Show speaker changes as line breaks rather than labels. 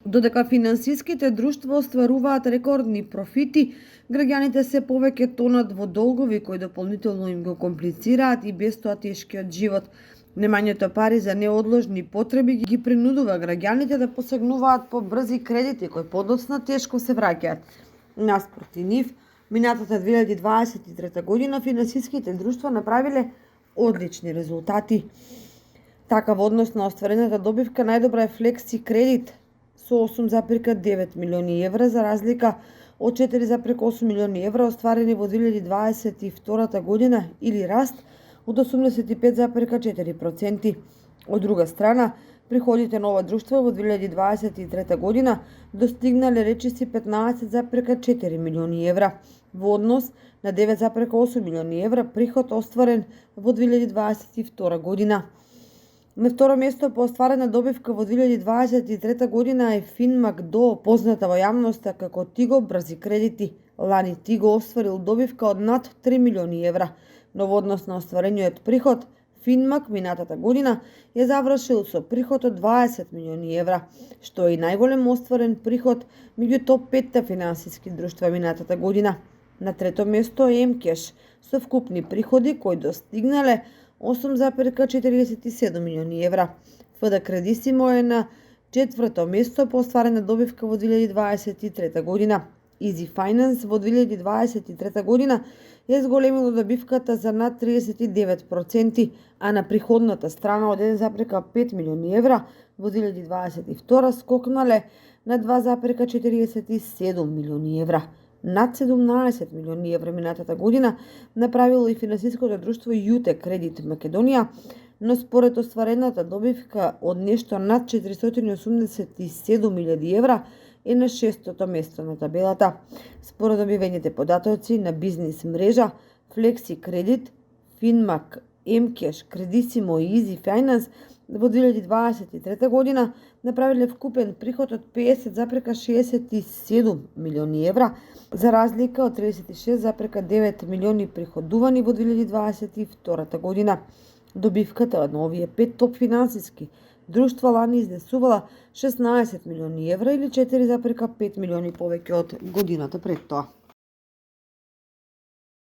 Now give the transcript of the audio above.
Додека финансиските друштва остваруваат рекордни профити, граѓаните се повеќе тонат во долгови кои дополнително им го комплицираат и без тоа тешкиот живот. Немањето пари за неодложни потреби ги принудува граѓаните да посегнуваат по брзи кредити кои подоцна тешко се враќаат. Наспроти нив, минатата 2023 година финансиските друштва направиле одлични резултати. Така во однос на остварената добивка најдобра е Флекси кредит со 8,9 милиони евра за разлика од 4,8 милиони евра остварени во 2022 година или раст од 85,4%. Од друга страна, приходите на ова друштво во 2023 година достигнале речиси 15,4 милиони евра во однос на 9,8 милиони евра приход остварен во 2022 година. На второ место по остварена добивка во 2023 година е Финмак До, позната во јавноста како Тиго брзи кредити. Лани Тиго остварил добивка од над 3 милиони евра, но во однос на остварениот приход, Финмак минатата година ја завршил со приход од 20 милиони евра, што е и најголем остварен приход меѓу топ 5 финансиски друштва минатата година. На трето место е Мкеш со вкупни приходи кои достигнале 8,47 милиони евра. ФД Кредисимо е на четврто место по остварена добивка во 2023 година. Easy Finance во 2023 година ја зголемило добивката за над 39%, а на приходната страна од 1,5 милиони евра во 2022 скокнале на 2,47 милиони евра. Над 17 милиони евра минатата година направило и финансиското друштво Јуте Кредит Македонија, но според остварената добивка од нешто над 487.000 евра е на шестото место на табелата. Според објавените податоци на бизнис мрежа, Флекси Кредит, Финмак, Мкеш, Кредисимо и Easy Finance во 2023 година направиле вкупен приход од 50,67 милиони евра, за разлика од 36,9 милиони приходувани во 2022 година. Добивката на овие 5 топ финансиски друштва лани изнесувала 16 милиони евра или 4,5 милиони повеќе од годината пред тоа.